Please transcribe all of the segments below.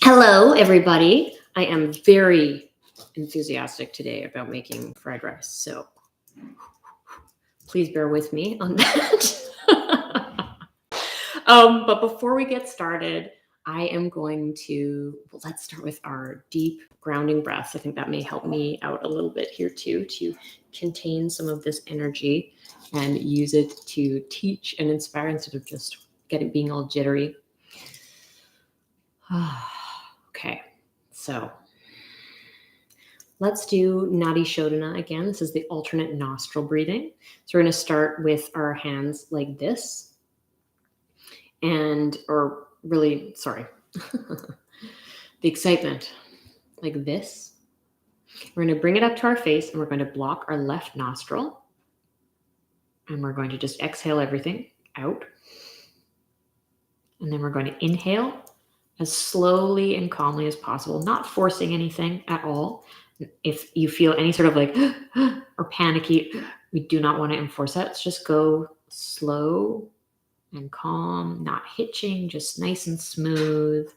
Hello, everybody. I am very enthusiastic today about making fried rice, so please bear with me on that. But before we get started, I am going to, let's start with our deep grounding breaths. I think that may help me out a little bit here too, to contain some of this energy and use it to teach and inspire instead of just being all jittery. Okay, so let's do Nadi Shodhana again. This is the alternate nostril breathing. So we're going to start with our hands like this. The excitement like this. We're going to bring it up to our face and we're going to block our left nostril. And we're going to just exhale everything out. And then we're going to inhale as slowly and calmly as possible, not forcing anything at all. If you feel any sort of like or panicky, we do not want to enforce that. Let's just go slow and calm, not hitching, just nice and smooth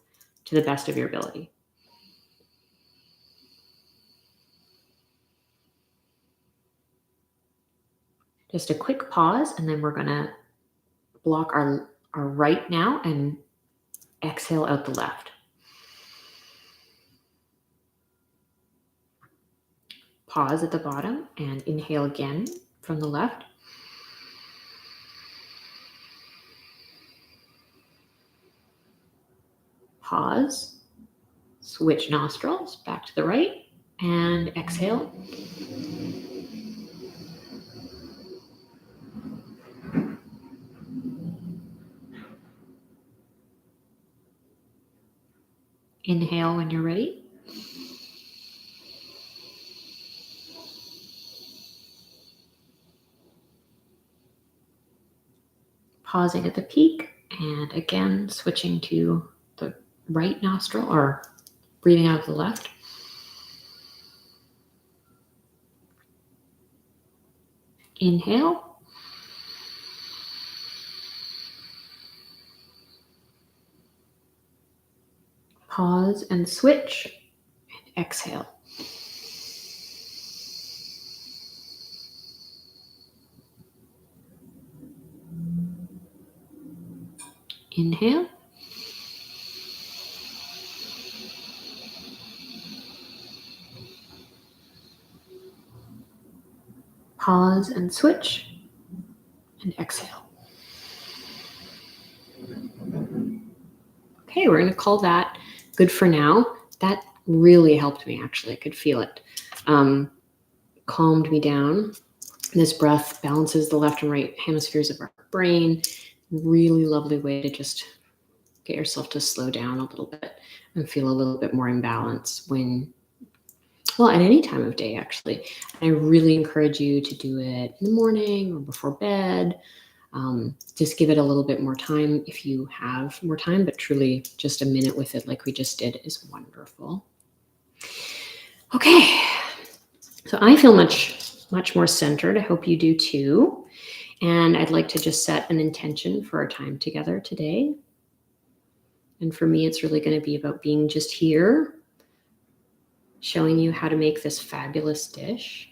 to the best of your ability. Just a quick pause, and then we're going to block our right now and exhale out the left. Pause at the bottom and inhale again from the left. Pause, switch nostrils back to the right, and exhale. Inhale when you're ready. Pausing at the peak, and again switching to the right nostril or breathing out of the left. Inhale. Pause and switch, and exhale. Inhale. Pause and switch, and exhale. Okay, we're going to call that good for now. That really helped me, actually. I could feel it. Calmed me down. This breath balances the left and right hemispheres of our brain. Really lovely way to just get yourself to slow down a little bit and feel a little bit more in balance at any time of day, actually. And I really encourage you to do it in the morning or before bed. Just give it a little bit more time if you have more time, but truly just a minute with it like we just did is wonderful. Okay, so I feel much more centered. I hope you do too. And I'd like to just set an intention for our time together today. And for me, it's really going to be about being just here, showing you how to make this fabulous dish.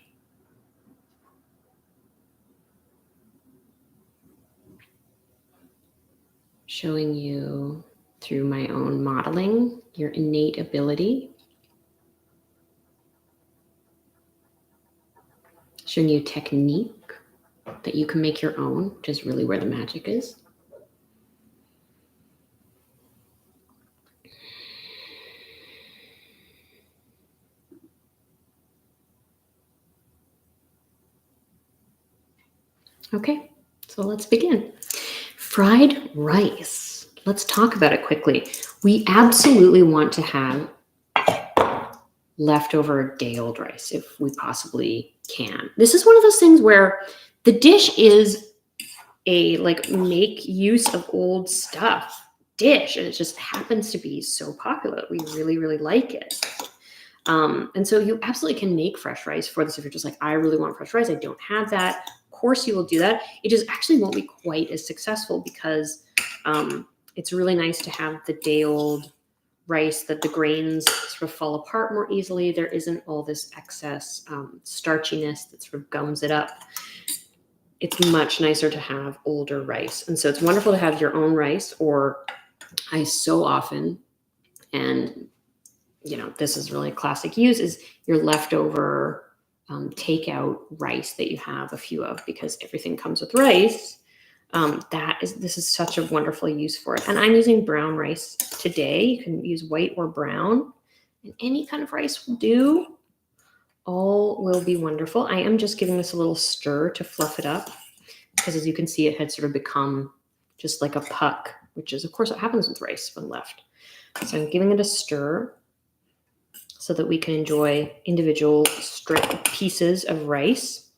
Showing you through my own modeling, your innate ability. Showing you technique that you can make your own, which is really where the magic is. Okay, so let's begin. Fried rice. Let's talk about it quickly. We absolutely want to have leftover day-old rice if we possibly can. This is one of those things where the dish is a make use of old stuff dish, and it just happens to be so popular. We really, really like it. And so you absolutely can make fresh rice for this if you're just like, I really want fresh rice. I don't have that. Of course you will do that. It just actually won't be quite as successful because it's really nice to have the day old rice that the grains sort of fall apart more easily. There isn't all this excess starchiness that sort of gums it up. It's much nicer to have older rice. And so it's wonderful to have your own rice, or I so often, and this is really a classic use, is your leftover takeout rice that you have a few of, because everything comes with rice. This is such a wonderful use for it. And I'm using brown rice today. You can use white or brown, and any kind of rice will do. All will be wonderful. I am just giving this a little stir to fluff it up, because as you can see, it had sort of become just like a puck, which is of course what happens with rice when left. So I'm giving it a stir so that we can enjoy individual strip pieces of rice.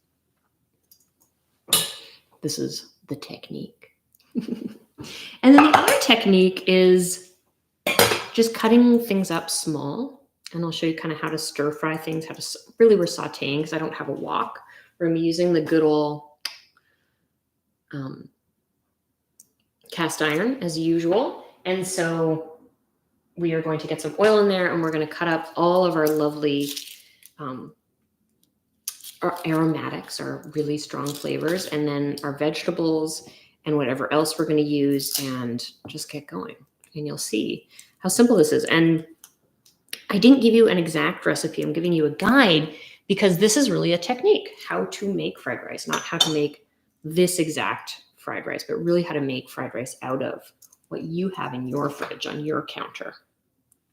This is the technique. And then the other technique is just cutting things up small. And I'll show you kind of how to stir fry things, we're sauteing, because I don't have a wok. I'm using the good old cast iron as usual. And so we are going to get some oil in there, and we're going to cut up all of our lovely our aromatics, our really strong flavors, and then our vegetables and whatever else we're going to use, and just get going. And you'll see how simple this is. And I didn't give you an exact recipe. I'm giving you a guide, because this is really a technique, how to make fried rice, not how to make this exact fried rice, but really how to make fried rice out of what you have in your fridge on your counter.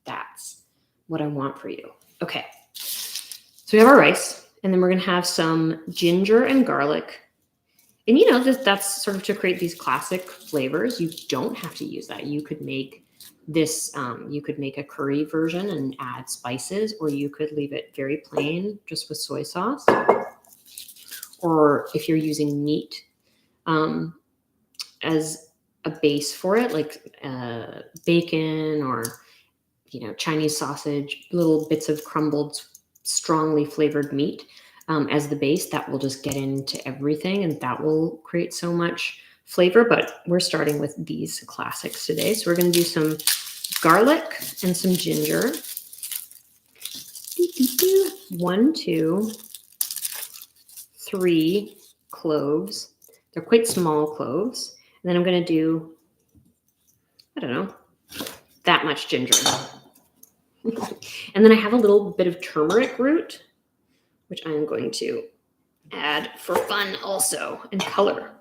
That's what I want for you. Okay. So we have our rice, and then we're going to have some ginger and garlic. And that's sort of to create these classic flavors. You don't have to use that. You could make this, you could make a curry version and add spices, or you could leave it very plain just with soy sauce. Or if you're using meat as a base for it, like bacon or Chinese sausage, little bits of crumbled, strongly flavored meat as the base, that will just get into everything, and that will create so much flavor. But we're starting with these classics today. So we're going to do some garlic and some ginger. 1, 2, 3 cloves. They're quite small cloves. And then I'm going to do, I don't know, that much ginger. And then I have a little bit of turmeric root, which I am going to add for fun also, and color.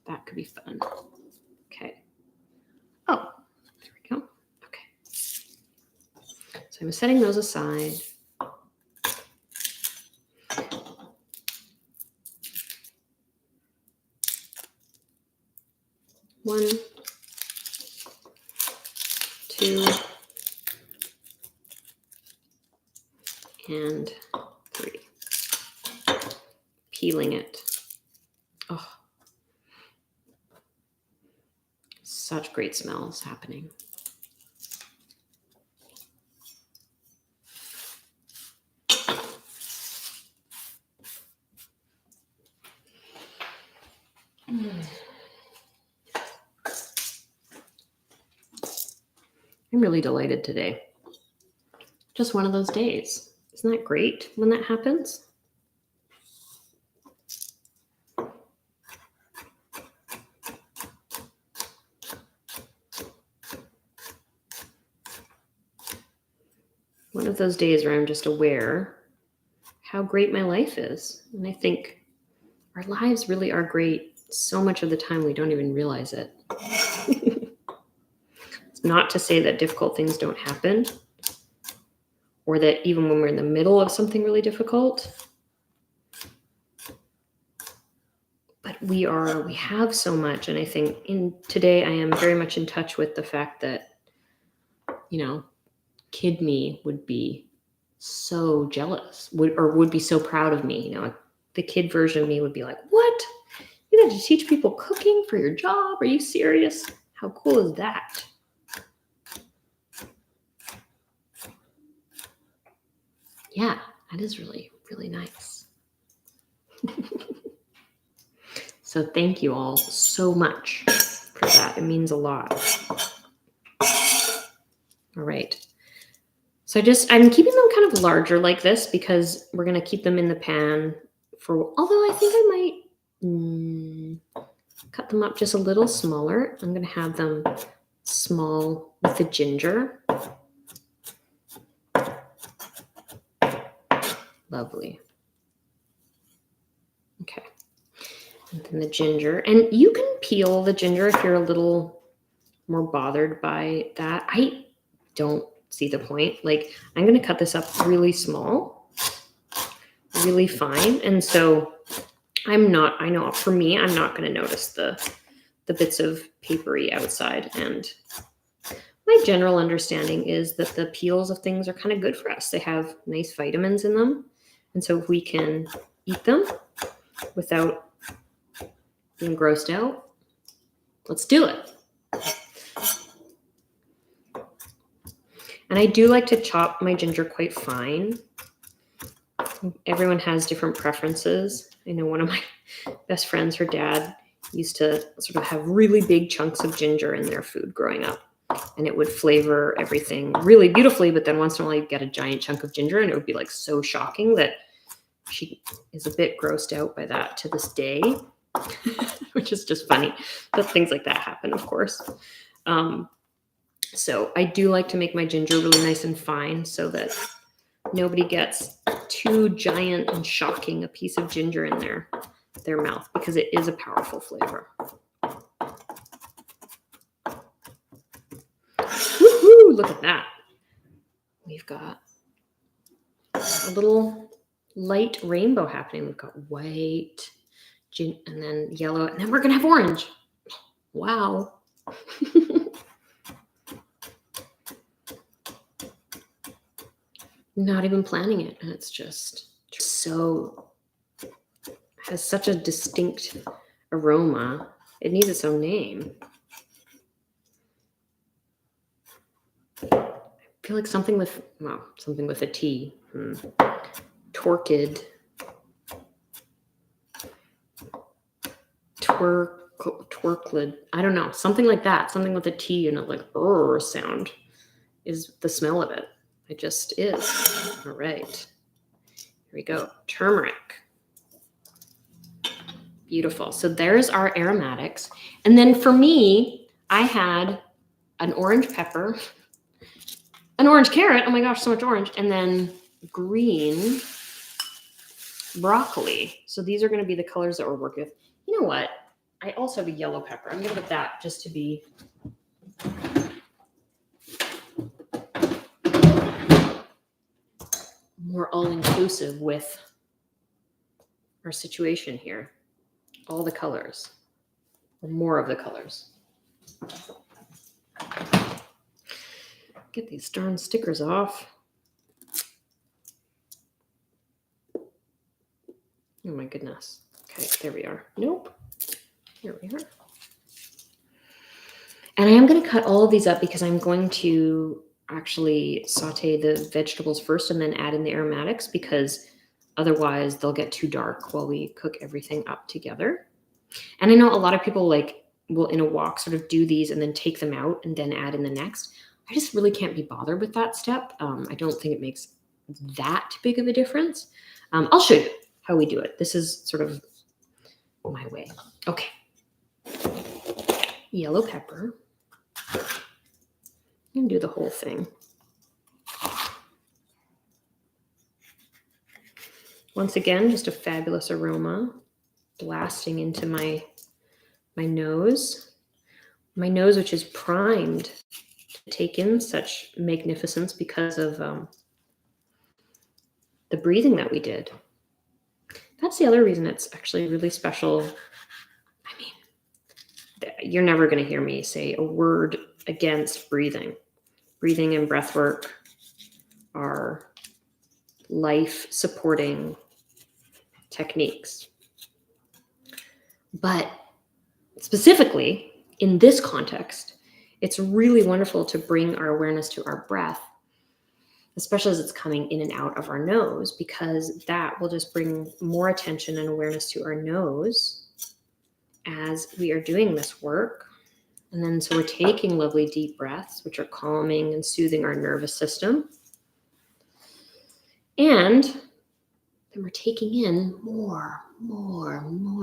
That could be fun. Okay. Oh, there we go. Okay. So I'm setting those aside. One, 2, and 3. Peeling it. Oh, such great smells happening. I'm really delighted today. Just one of those days. Isn't that great when that happens? One of those days where I'm just aware how great my life is. And I think our lives really are great. So much of the time we don't even realize it. It's not to say that difficult things don't happen, or that even when we're in the middle of something really difficult, but we have so much. And I think today I am very much in touch with the fact that, kid me would be so jealous, would be so proud of me. The kid version of me would be like, what? You got to teach people cooking for your job? Are you serious? How cool is that? Yeah, that is really, really nice. So thank you all so much for that. It means a lot. All right. So I'm keeping them kind of larger like this because we're going to keep them in the pan although I think I might cut them up just a little smaller. I'm going to have them small with the ginger. Lovely. Okay. And then the ginger. And you can peel the ginger if you're a little more bothered by that. I don't see the point. Like, I'm going to cut this up really small, really fine. And so I know for me, I'm not going to notice the bits of papery outside. And my general understanding is that the peels of things are kind of good for us. They have nice vitamins in them. And so if we can eat them without being grossed out, let's do it. And I do like to chop my ginger quite fine. Everyone has different preferences. I know one of my best friends, her dad used to sort of have really big chunks of ginger in their food growing up. And it would flavor everything really beautifully. But then once in a while, you'd get a giant chunk of ginger and it would be like so shocking that she is a bit grossed out by that to this day, which is just funny. But things like that happen, of course. So I do like to make my ginger really nice and fine so that nobody gets too giant and shocking a piece of ginger in their mouth, because it is a powerful flavor. Woohoo! Look at that. We've got a little light rainbow happening. We've got white, and then yellow, and then we're going to have orange. Wow. Not even planning it. And it's just has such a distinct aroma. It needs its own name. I feel like something with a T. Torquid. Twerklid. I don't know. Something like that. Something with a T and a like sound is the smell of it. It just is. All right. Here we go. Turmeric. Beautiful. So there's our aromatics. And then for me, I had an orange pepper, an orange carrot. Oh my gosh, so much orange. And then green broccoli. So these are going to be the colors that we're working with. You know what? I also have a yellow pepper. I'm going to put that just to be more all-inclusive with our situation here. All the colors, or more of the colors. Get these darn stickers off. Oh my goodness. Okay, there we are. Nope. Here we are. And I am going to cut all of these up because I'm going to actually saute the vegetables first and then add in the aromatics, because otherwise they'll get too dark while we cook everything up together. And I know a lot of people will in a wok sort of do these and then take them out and then add in the next. I just really can't be bothered with that step. I don't think it makes that big of a difference. I'll show you how we do it. This is sort of my way. Okay. Yellow pepper. You can do the whole thing. Once again, just a fabulous aroma blasting into my nose. My nose, which is primed to take in such magnificence because of the breathing that we did. That's the other reason it's actually really special. I mean, you're never going to hear me say a word against breathing. Breathing and breath work are life-supporting techniques. But specifically, in this context, it's really wonderful to bring our awareness to our breath, especially as it's coming in and out of our nose, because that will just bring more attention and awareness to our nose as we are doing this work. And then so we're taking lovely deep breaths, which are calming and soothing our nervous system. And then we're taking in more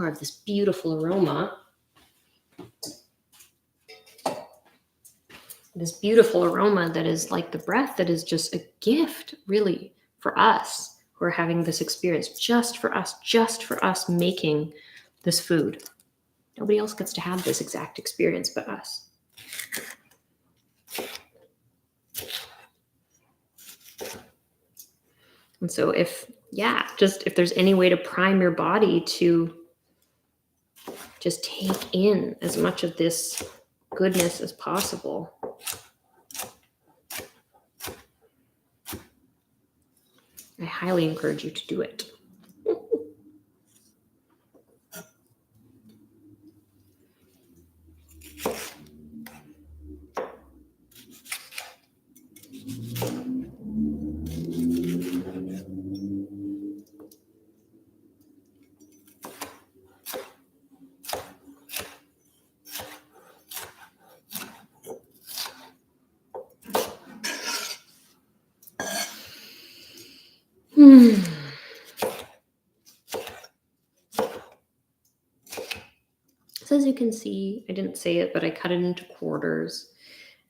of this beautiful aroma. This beautiful aroma that is like the breath that is just a gift, really, for us who are having this experience, just for us making this food. Nobody else gets to have this exact experience but us. And so if there's any way to prime your body to just take in as much of this goodness as possible. I highly encourage you to do it. So as you can see, I didn't say it, but I cut it into quarters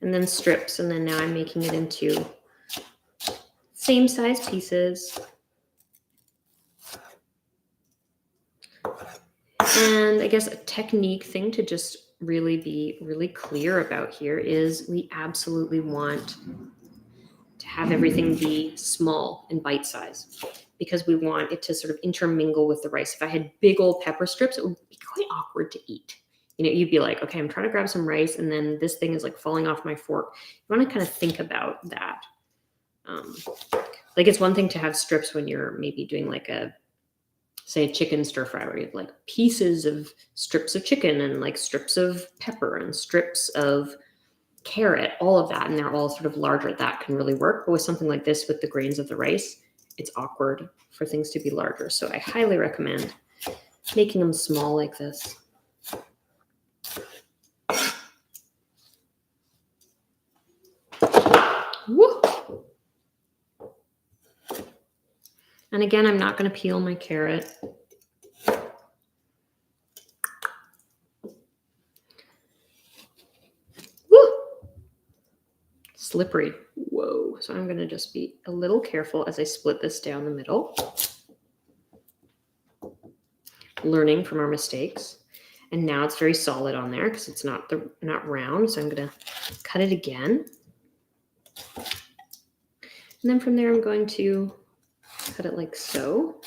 and then strips, and then now I'm making it into same size pieces. And I guess a technique thing to just really be really clear about here is we absolutely want to have everything be small and bite size, because we want it to sort of intermingle with the rice. If I had big old pepper strips, it would be quite awkward to eat. You'd be like, okay, I'm trying to grab some rice and then this thing is like falling off my fork. You want to kind of think about that. Like it's one thing to have strips when you're maybe doing like a chicken stir fry, where you have like pieces of strips of chicken and like strips of pepper and strips of carrot, all of that, and they're all sort of larger. That can really work. But with something like this, with the grains of the rice, it's awkward for things to be larger. So I highly recommend making them small like this. Woo! And again, I'm not going to peel my carrot. Woo! Slippery. Whoa. So I'm going to just be a little careful as I split this down the middle. Learning from our mistakes. And now it's very solid on there because it's not round. So I'm going to cut it again. And then from there, I'm going to cut it like so.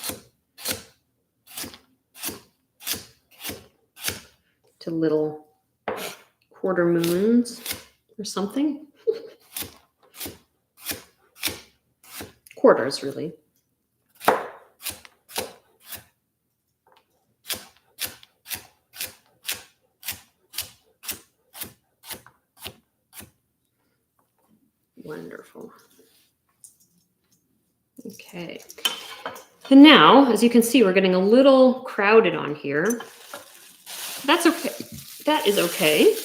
To little quarter moons or something. Quarters, really. Wonderful. Okay. And now, as you can see, we're getting a little crowded on here. That's okay. That is okay.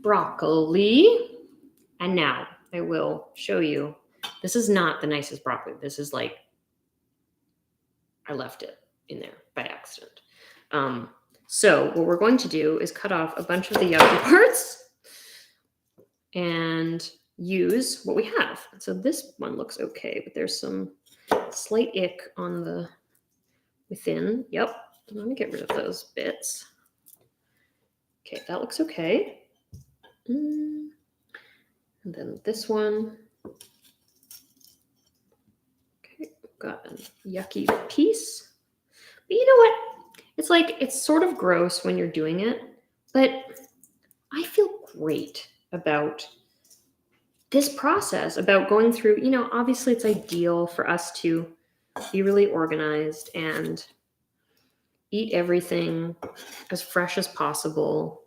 Broccoli. And now I will show you. This is not the nicest broccoli. This is like, I left it in there by accident. So what we're going to do is cut off a bunch of the yucky parts and use what we have. So this one looks okay, but there's some slight ick on the within. Yep. Let me get rid of those bits. Okay, that looks okay. And then this one. Okay, got a yucky piece. But you know what? It's like, it's sort of gross when you're doing it, but I feel great about this process, about going through, obviously it's ideal for us to be really organized and eat everything as fresh as possible.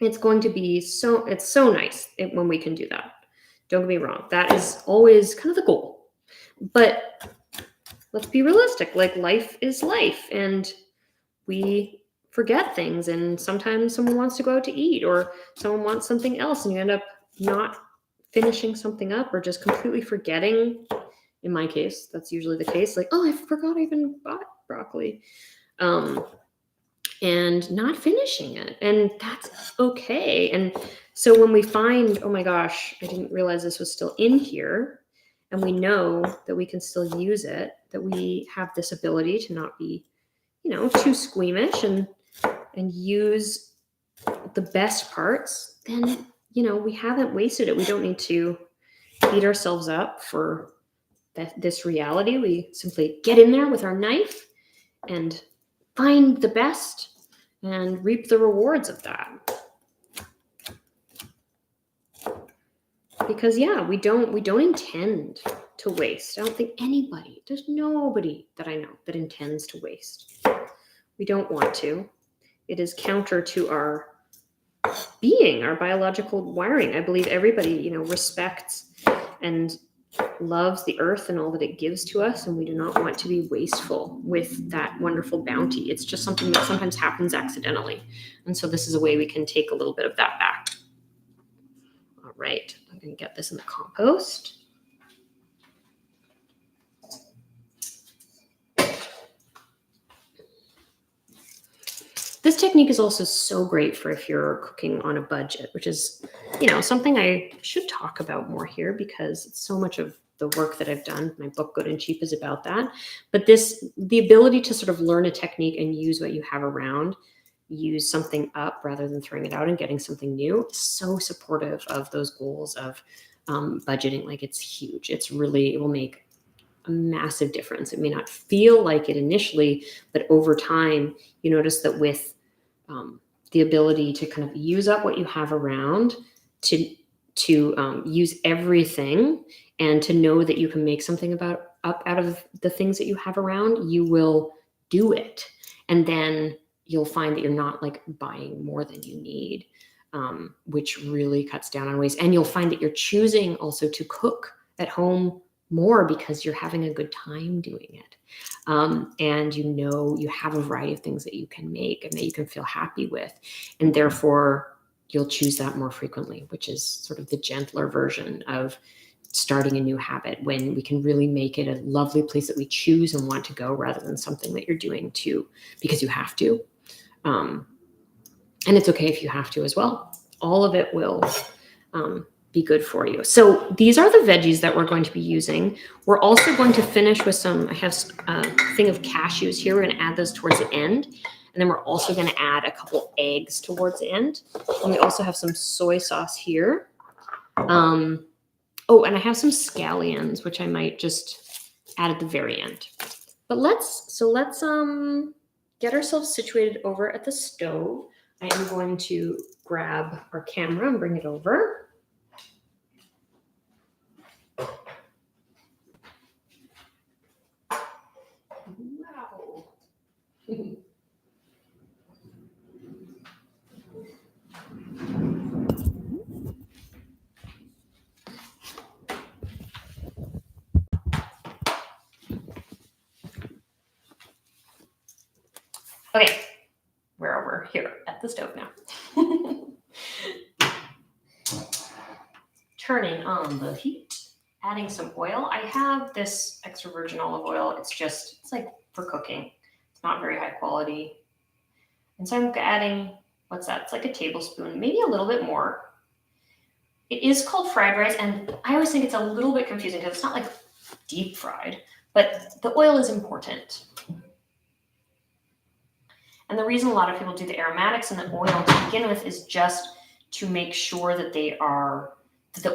It's going to be it's so nice when we can do that. Don't get me wrong. That is always kind of the goal. But let's be realistic. Like life is life, and we forget things, and sometimes someone wants to go out to eat or someone wants something else and you end up not finishing something up or just completely forgetting. In my case, that's usually the case. Like, oh, I forgot I even bought broccoli. And not finishing it. And that's okay. And so when we find, oh my gosh, I didn't realize this was still in here, and we know that we can still use it, that we have this ability to not be, too squeamish and use the best parts, then, we haven't wasted it. We don't need to beat ourselves up for this reality. We simply get in there with our knife and find the best and reap the rewards of that. Because we don't intend to waste. I don't think there's nobody that I know that intends to waste. We don't want to. It is counter to our being, our biological wiring. I believe everybody, respects and loves the earth and all that it gives to us, and we do not want to be wasteful with that wonderful bounty. It's just something that sometimes happens accidentally, and so this is a way we can take a little bit of that back. All right, I'm going to get this in the compost. This technique is also so great for if you're cooking on a budget, which is, something I should talk about more here because it's so much of the work that I've done. My book, Good and Cheap, is about that. But the ability to sort of learn a technique and use what you have around, use something up rather than throwing it out and getting something new, is so supportive of those goals of budgeting. Like, it's huge. It will make a massive difference. It may not feel like it initially, but over time, you notice that with the ability to kind of use up what you have around, to use everything, and to know that you can make something up out of the things that you have around, you will do it. And then you'll find that you're not like buying more than you need, which really cuts down on waste. And you'll find that you're choosing also to cook at home more because you're having a good time doing it. And you have a variety of things that you can make and that you can feel happy with. And therefore, you'll choose that more frequently, which is sort of the gentler version of starting a new habit, when we can really make it a lovely place that we choose and want to go, rather than something that you're doing because you have to. And it's okay if you have to as well. All of it will be good for you. So these are the veggies that we're going to be using. We're also going to finish with I have a thing of cashews here. We're going to add those towards the end. And then we're also going to add a couple eggs towards the end. And we also have some soy sauce here. And I have some scallions, which I might just add at the very end. But let's get ourselves situated over at the stove. I am going to grab our camera and bring it over. Wow. Okay, we're over here at the stove now. Turning on the heat, adding some oil. I have this extra virgin olive oil. It's like for cooking. It's not very high quality. And so I'm adding, what's that? It's like a tablespoon, maybe a little bit more. It is called fried rice, and I always think it's a little bit confusing because it's not like deep fried, but the oil is important. And the reason a lot of people do the aromatics and the oil to begin with is just to make sure that the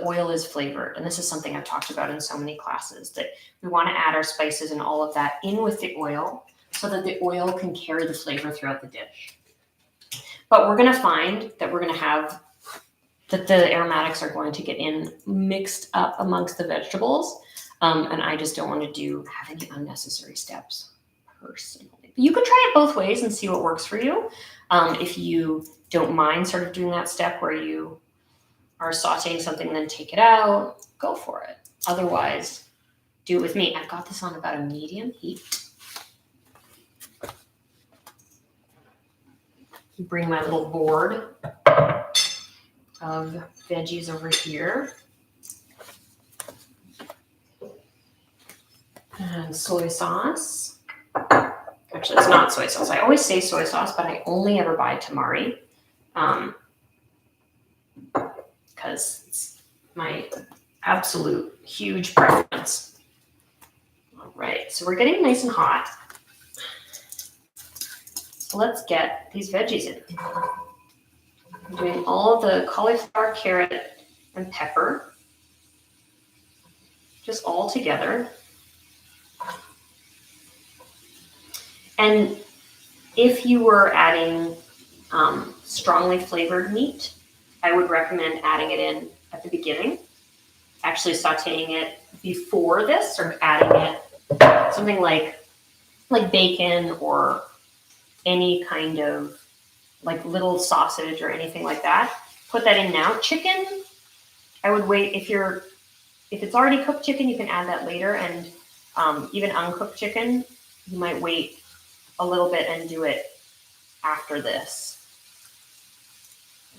oil is flavored. And this is something I've talked about in so many classes, that we want to add our spices and all of that in with the oil so that the oil can carry the flavor throughout the dish. But we're going to find that we're going to have that the aromatics are going to get mixed up amongst the vegetables. And I just don't want to have any unnecessary steps personally. You can try it both ways and see what works for you. If you don't mind sort of doing that step where you are sauteing something and then take it out, go for it. Otherwise, do it with me. I've got this on about a medium heat. Bring my little board of veggies over here. And soy sauce. Actually, it's not soy sauce. I always say soy sauce, but I only ever buy Tamari. Because it's my absolute huge preference. All right, so we're getting nice and hot. So let's get these veggies in. I'm doing all of the cauliflower, carrot, and pepper, just all together. And if you were adding strongly flavored meat, I would recommend adding it in at the beginning, actually sauteing it before this, or adding it something like bacon or any kind of like little sausage or anything like that. Put that in now. Chicken, I would wait. If it's already cooked chicken, you can add that later. And even uncooked chicken, you might wait a little bit and do it after this.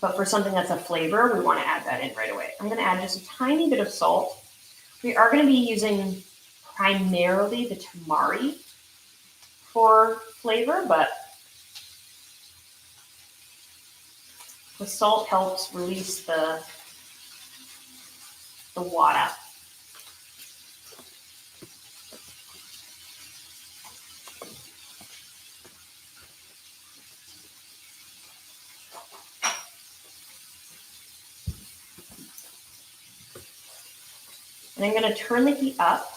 But for something that's a flavor, we want to add that in right away. I'm going to add just a tiny bit of salt. We are going to be using primarily the Tamari for flavor, but the salt helps release the water. And I'm going to turn the heat up.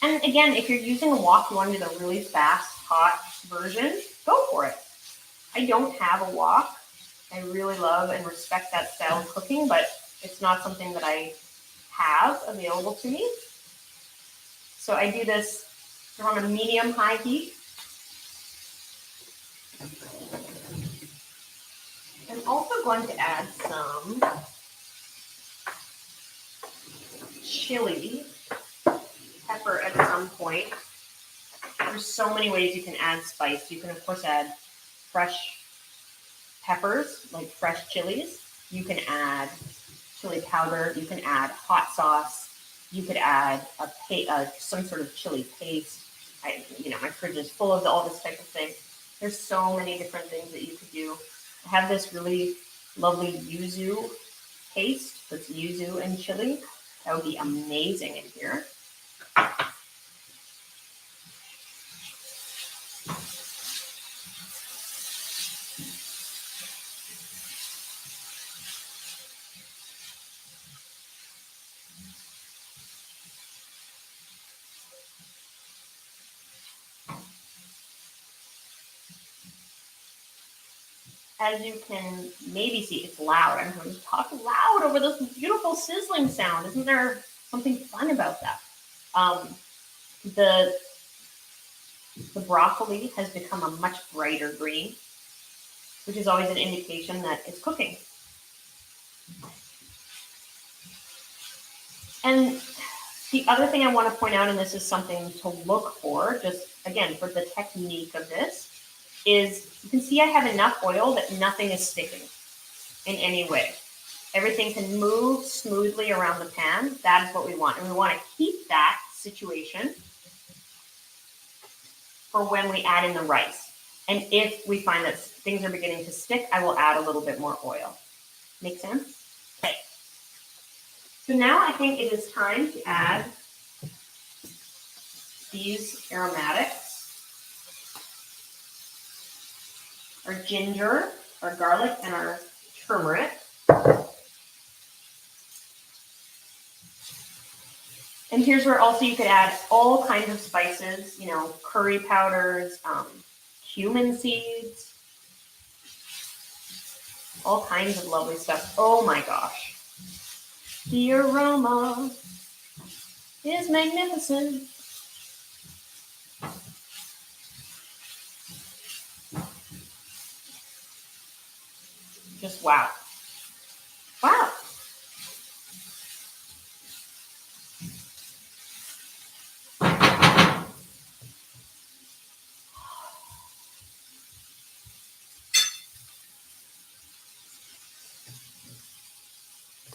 And again, if you're using a wok, you want to do the really fast, hot version, go for it. I don't have a wok. I really love and respect that style of cooking, but it's not something that I have available to me. So I do this on a medium-high heat. I'm also going to add some chili pepper at some point. There's so many ways you can add spice. You can, of course, add fresh peppers, like fresh chilies. You can add chili powder. You can add hot sauce. You could add some sort of chili paste. My fridge is full of all this type of thing. There's so many different things that you could do. I have this really lovely yuzu paste that's yuzu and chili. That would be amazing in here. As you can maybe see, it's loud. I'm going to talk loud over this beautiful sizzling sound. Isn't there something fun about that? The broccoli has become a much brighter green, which is always an indication that it's cooking. And the other thing I want to point out, and this is something to look for, just again, for the technique of this, is you can see I have enough oil that nothing is sticking in any way. Everything can move smoothly around the pan. That is what we want. And we want to keep that situation for when we add in the rice. And if we find that things are beginning to stick, I will add a little bit more oil. Make sense? Okay. So now I think it is time to add these aromatics. Our ginger, our garlic, and our turmeric. And here's where also you could add all kinds of spices, curry powders, cumin seeds, all kinds of lovely stuff. Oh my gosh. The aroma is magnificent. Just wow.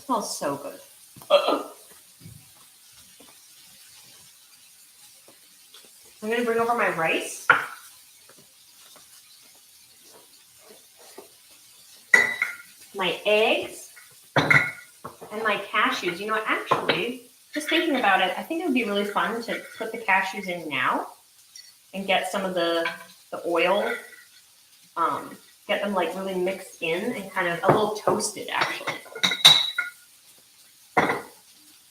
smells so good. I'm going to bring over my rice. My eggs and my cashews. You know, actually, just thinking about it, I think it would be really fun to put the cashews in now and get some of the oil, get them like really mixed in and kind of a little toasted actually.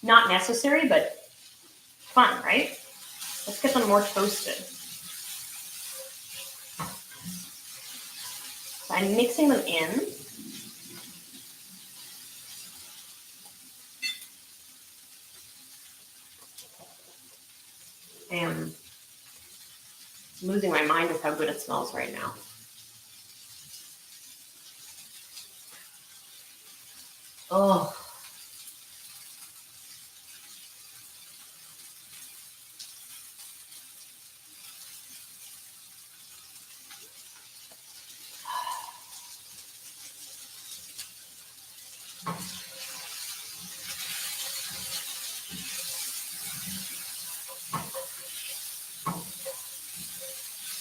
Not necessary, but fun, right? Let's get them more toasted. So I'm mixing them in. I am losing my mind with how good it smells right now. Oh.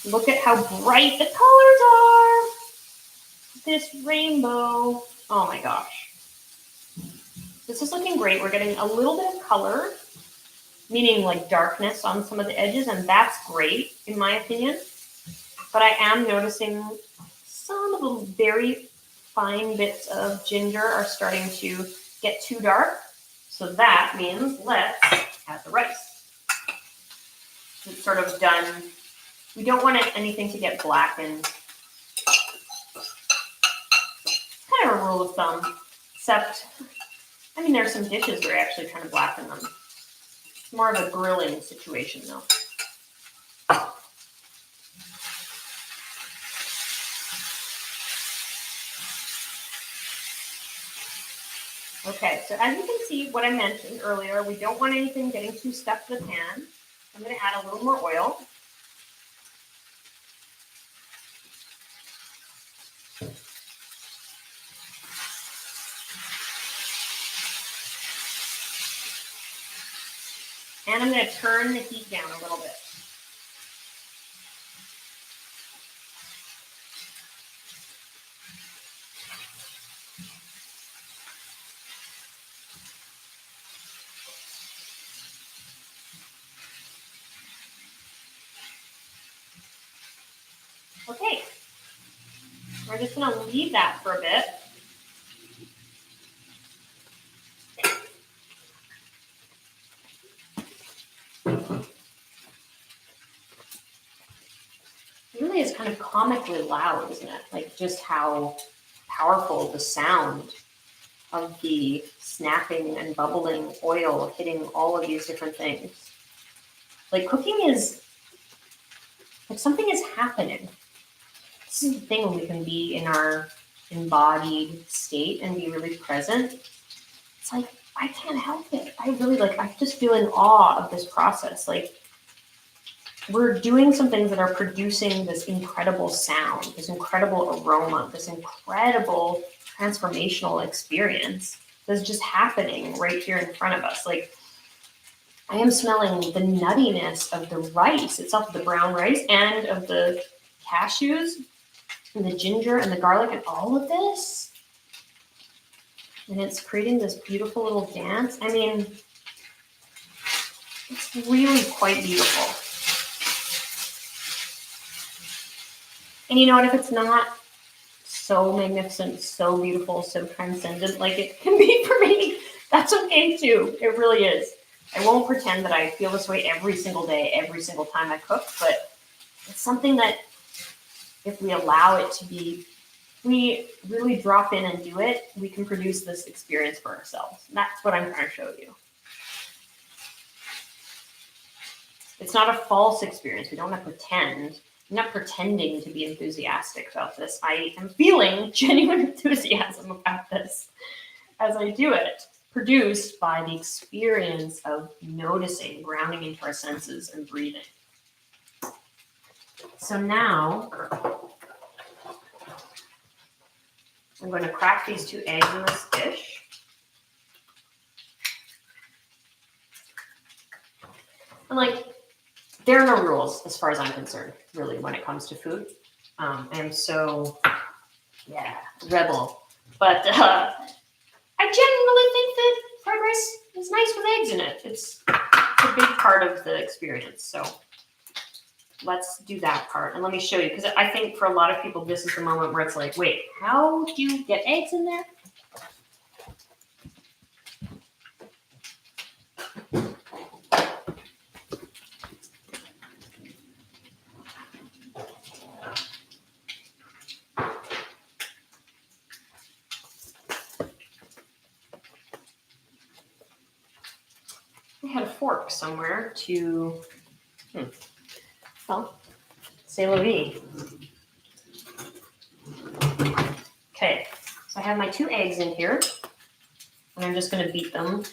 Look at how bright the colors are. This rainbow. Oh my gosh. This is looking great. We're getting a little bit of color, meaning like darkness on some of the edges, and that's great in my opinion. But I am noticing some of the very fine bits of ginger are starting to get too dark. So that means let's add the rice. It's sort of done. We don't want anything to get blackened. Kind of a rule of thumb, except, I mean, there's some dishes where you're actually trying to blacken them. It's more of a grilling situation though. Okay, so as you can see, what I mentioned earlier, we don't want anything getting too stuck to the pan. I'm going to add a little more oil. And I'm going to turn the heat down a little bit. Okay, we're just going to leave that for a bit. It really is kind of comically loud, isn't it? Like just how powerful the sound of the snapping and bubbling oil hitting all of these different things. Like cooking is, like something is happening. This is the thing when we can be in our embodied state and be really present. It's like, I can't help it. I really I just feel in awe of this process. Like we're doing some things that are producing this incredible sound, this incredible aroma, this incredible transformational experience that's just happening right here in front of us. Like I am smelling the nuttiness of the rice itself, the brown rice, and of the cashews and the ginger and the garlic and all of this. And it's creating this beautiful little dance. I mean, it's really quite beautiful. And you know what, if it's not so magnificent, so beautiful, so transcendent like it can be for me, that's okay too. It really is. I won't pretend that I feel this way every single day, every single time I cook, but it's something that if we allow it to be, we really drop in and do it, we can produce this experience for ourselves. And that's what I'm trying to show you. It's not a false experience. We don't have to pretend. I'm not pretending to be enthusiastic about this. I am feeling genuine enthusiasm about this as I do it, produced by the experience of noticing, grounding into our senses and breathing. So now I'm going to crack these 2 eggs in this dish. And like, there are no rules as far as I'm concerned, really, when it comes to food. And so, yeah, rebel. But I genuinely think that fried rice is nice with eggs in it. It's a big part of the experience. So let's do that part. And let me show you, because I think for a lot of people, this is the moment where it's like, wait, how do you get eggs in there? I had a fork somewhere to, well, say la vie. Okay, so I have my 2 eggs in here, and I'm just going to beat them.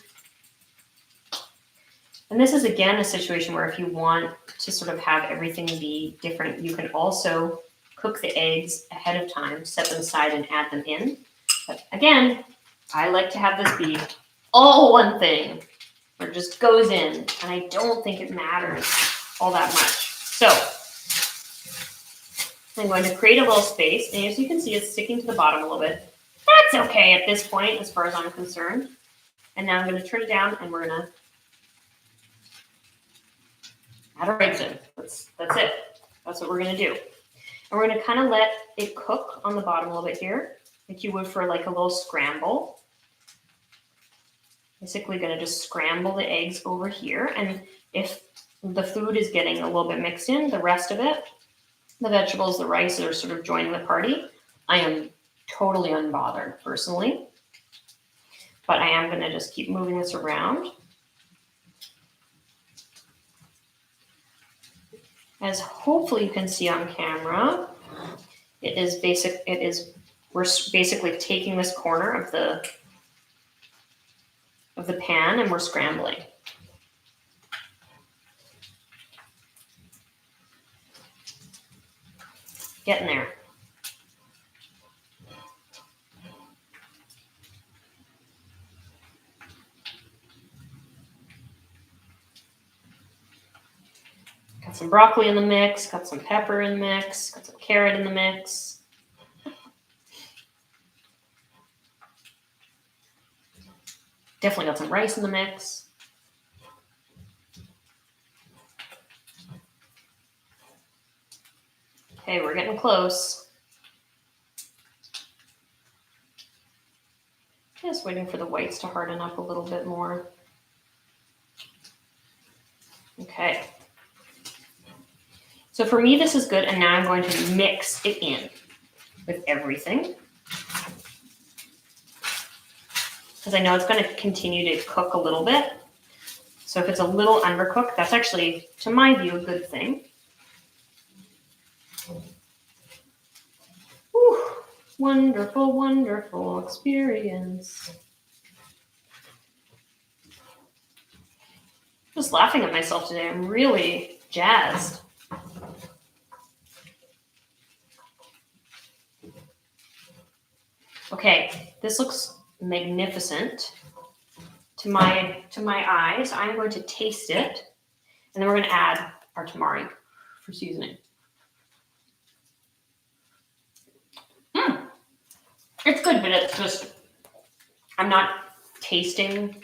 And this is, again, a situation where if you want to sort of have everything be different, you can also cook the eggs ahead of time, set them aside, and add them in. But again, I like to have this be all one thing, where it just goes in, and I don't think it matters all that much. So I'm going to create a little space, and as you can see, it's sticking to the bottom a little bit. That's okay at this point, as far as I'm concerned. And now I'm going to turn it down, and we're going to add our eggs in. That's it. That's what we're going to do. And we're going to kind of let it cook on the bottom a little bit here, like you would for like a little scramble. Basically going to just scramble the eggs over here. And if the food is getting a little bit mixed in, the rest of it, the vegetables, the rice are sort of joining the party. I am totally unbothered personally, but I am going to just keep moving this around. As hopefully you can see on camera, we're basically taking this corner of the pan and we're scrambling. Getting there. Got some broccoli in the mix, got some pepper in the mix, got some carrot in the mix. Definitely got some rice in the mix. Okay, we're getting close. Just waiting for the whites to harden up a little bit more. Okay. So for me, this is good. And now I'm going to mix it in with everything, because I know it's going to continue to cook a little bit. So if it's a little undercooked, that's actually, to my view, a good thing. Whew. Wonderful, wonderful experience. Just laughing at myself today. I'm really jazzed. Okay, this looks magnificent to my eyes. I'm going to taste it, and then we're going to add our tamari for seasoning. It's good, but it's just, I'm not tasting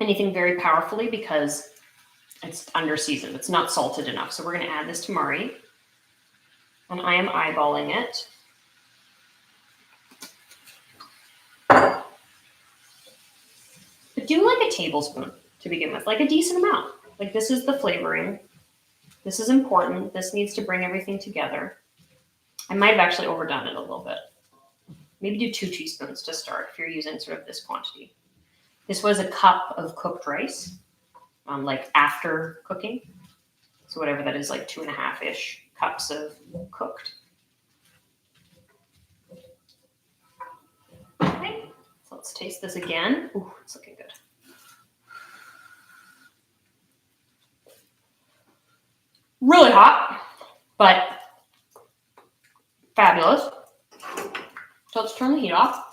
anything very powerfully because it's under seasoned. It's not salted enough. So we're going to add this tamari, and I am eyeballing it. But do like a tablespoon to begin with, like a decent amount. Like, this is the flavoring. This is important. This needs to bring everything together. I might have actually overdone it a little bit. Maybe do 2 teaspoons to start if you're using sort of this quantity. This was a cup of cooked rice, like after cooking. So whatever that is, like 2.5-ish cups of cooked. Okay, so let's taste this again. Ooh, it's looking good. Really hot, but fabulous. So let's turn the heat off.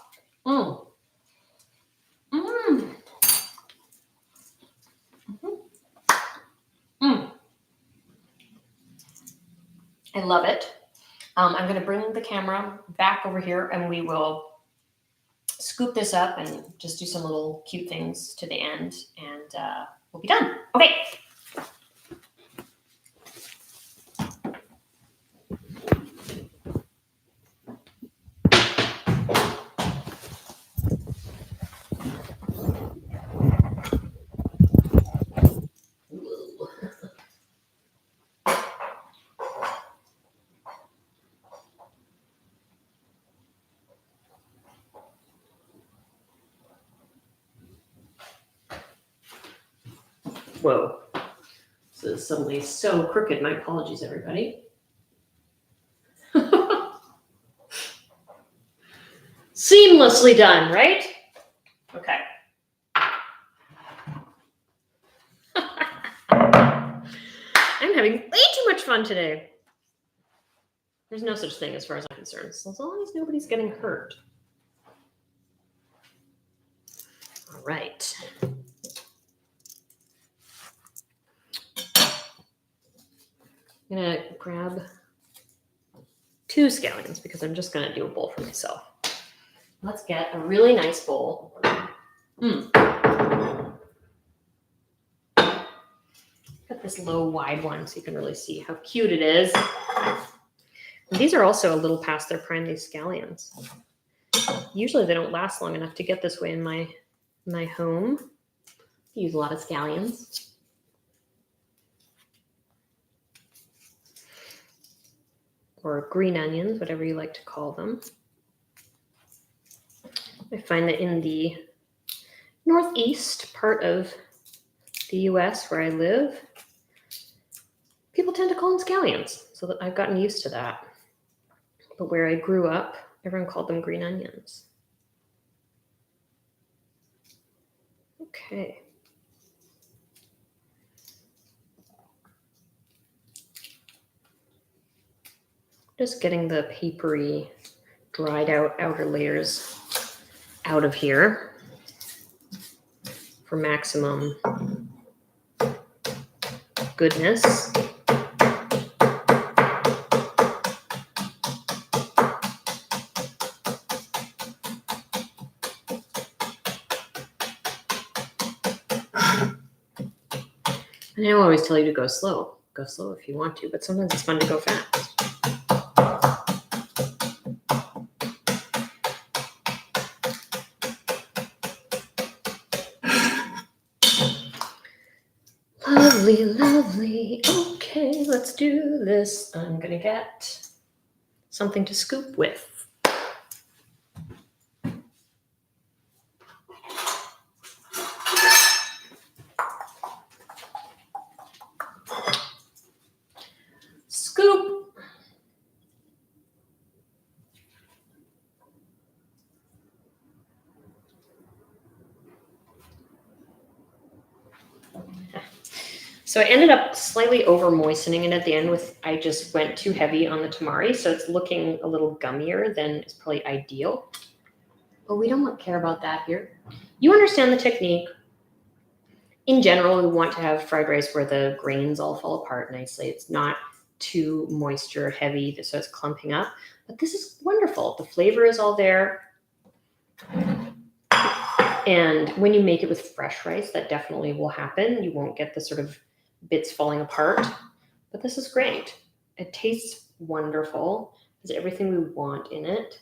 I love it. I'm going to bring the camera back over here and we will scoop this up and just do some little cute things to the end, and we'll be done. Okay. Whoa. This is suddenly so crooked. My apologies, everybody. Seamlessly done, right? Okay. I'm having way too much fun today. There's no such thing as far as I'm concerned, so as long as nobody's getting hurt. All right. I'm gonna grab 2 scallions because I'm just gonna do a bowl for myself. Let's get a really nice bowl. Got this low, wide one so you can really see how cute it is. And these are also a little past their prime, these scallions. Usually they don't last long enough to get this way in my home. I use a lot of scallions. Or green onions, whatever you like to call them. I find that in the northeast part of the US where I live, people tend to call them scallions, so that I've gotten used to that. But where I grew up, everyone called them green onions. Okay. Just getting the papery, dried out outer layers out of here for maximum goodness. And I always tell you to go slow. Go slow if you want to, but sometimes it's fun to go fast. Lovely, lovely. Okay, let's do this. I'm gonna get something to scoop with. Scoop. So I ended up slightly over moistening it at the end with, I just went too heavy on the tamari. So it's looking a little gummier than is probably ideal. But we don't care about that here. You understand the technique. In general, we want to have fried rice where the grains all fall apart nicely. It's not too moisture heavy, so it's clumping up. But this is wonderful. The flavor is all there. And when you make it with fresh rice, that definitely will happen. You won't get the sort of bits falling apart. But this is great. It tastes wonderful. There's everything we want in it.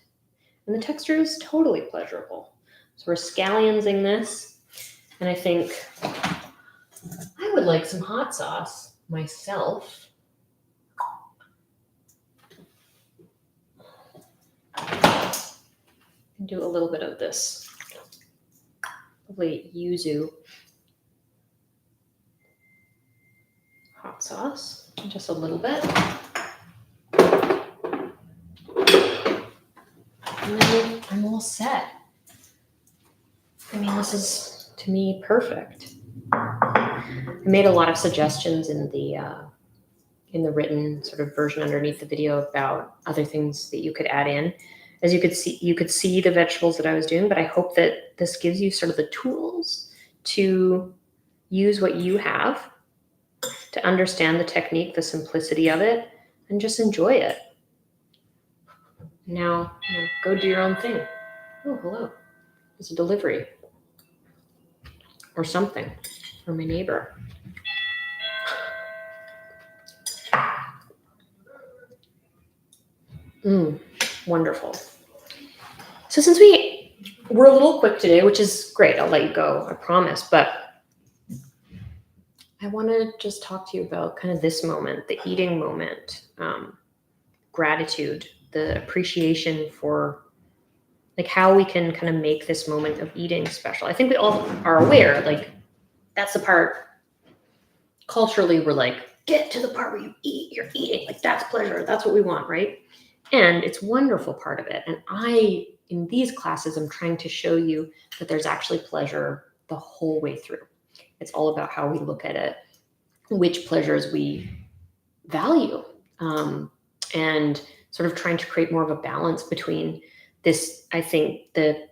And the texture is totally pleasurable. So we're scallionsing this. And I think I would like some hot sauce myself. And do a little bit of this lovely yuzu hot sauce, just a little bit. And then I'm all set. I mean, this is, to me, perfect. I made a lot of suggestions in the written sort of version underneath the video about other things that you could add in. As you could see the vegetables that I was doing, but I hope that this gives you sort of the tools to use what you have, to understand the technique, the simplicity of it, and just enjoy it. Now, go do your own thing. Oh, hello. It's a delivery or something for my neighbor. Wonderful. So since we're a little quick today, which is great, I'll let you go, I promise, but I want to just talk to you about kind of this moment, the eating moment, gratitude, the appreciation for like how we can kind of make this moment of eating special. I think we all are aware, like that's the part culturally we're like, get to the part where you eat, you're eating, like that's pleasure, that's what we want, right? And it's a wonderful part of it. And in these classes, I'm trying to show you that there's actually pleasure the whole way through. It's all about how we look at it, which pleasures we value, and sort of trying to create more of a balance between this, I think, the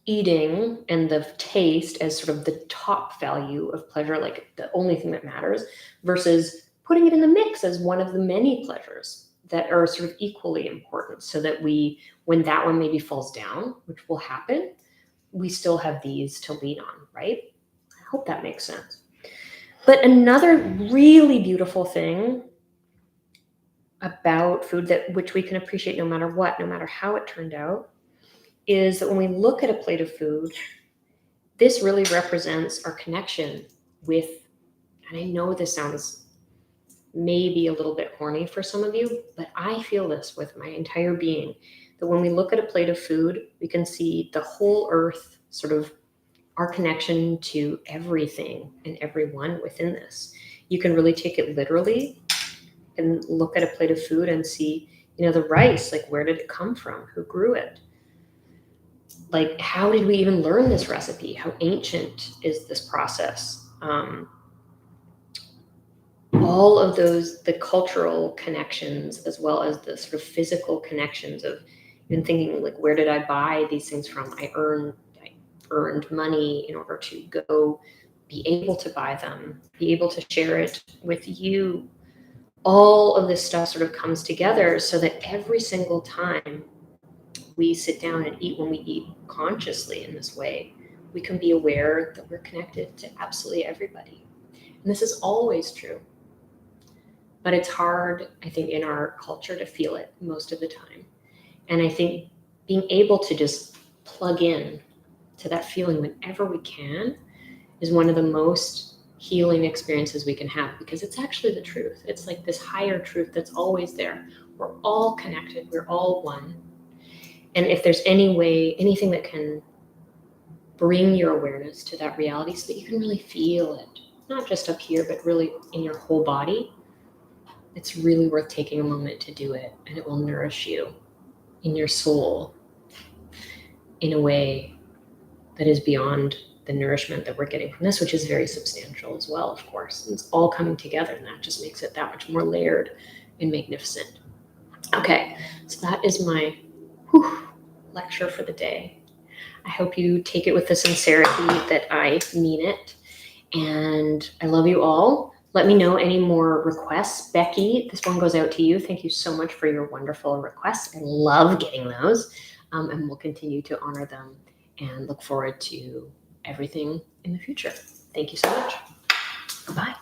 eating and the taste as sort of the top value of pleasure, like the only thing that matters, versus putting it in the mix as one of the many pleasures that are sort of equally important, so that when that one maybe falls down, which will happen, we still have these to lean on, right? I hope that makes sense. But another really beautiful thing about food which we can appreciate no matter what, no matter how it turned out, is that when we look at a plate of food, this really represents our connection with, and I know this sounds maybe a little bit horny for some of you, but I feel this with my entire being, that when we look at a plate of food, we can see the whole earth, sort of our connection to everything and everyone within this. You can really take it literally and look at a plate of food and see, the rice, like where did it come from? Who grew it? Like, how did we even learn this recipe? How ancient is this process? All of those, the cultural connections, as well as the sort of physical connections of even thinking, like, where did I buy these things from? I earned money in order to go be able to buy them, be able to share it with you. All of this stuff sort of comes together so that every single time we sit down and eat, when we eat consciously in this way, we can be aware that we're connected to absolutely everybody. And this is always true. But it's hard, I think, in our culture to feel it most of the time. And I think being able to just plug in to that feeling whenever we can is one of the most healing experiences we can have, because it's actually the truth. It's like this higher truth that's always there. We're all connected. We're all one. And if there's anything that can bring your awareness to that reality so that you can really feel it, not just up here, but really in your whole body, it's really worth taking a moment to do it. And it will nourish you in your soul in a way that is beyond the nourishment that we're getting from this, which is very substantial as well, of course. And it's all coming together, and that just makes it that much more layered and magnificent. Okay, so that is my lecture for the day. I hope you take it with the sincerity that I mean it. And I love you all. Let me know any more requests. Becky, this one goes out to you. Thank you so much for your wonderful requests. I love getting those. And we'll continue to honor them and look forward to everything in the future. Thank you so much. Bye.